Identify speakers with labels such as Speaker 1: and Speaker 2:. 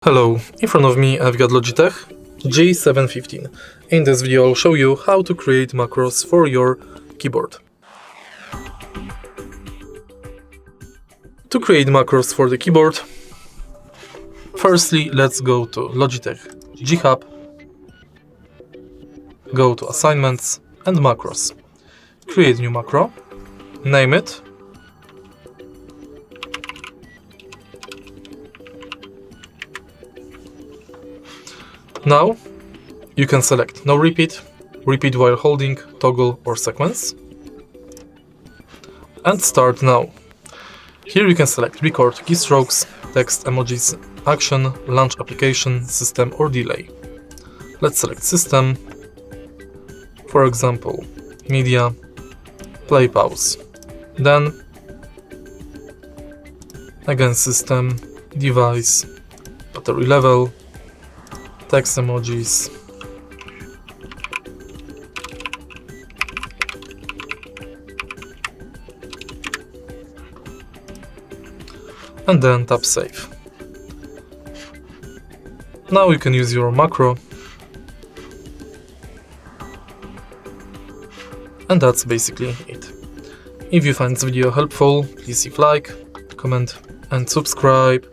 Speaker 1: Hello, in front of me I've got Logitech G715. In this video I'll show you how to create macros for your keyboard. To create macros for the keyboard, firstly let's go to Logitech G Hub, go to Assignments and Macros. Create new macro, name it, now you can select no repeat, repeat while holding, toggle or sequence, and start now. Here you can select record keystrokes, text, emojis, action, launch application, system or delay. Let's select system, for example, media, play pause. Then again system, device, battery level, text emojis, and then tap save. Now you can use your macro, and that's basically it. If you find this video helpful, please leave like, comment and subscribe.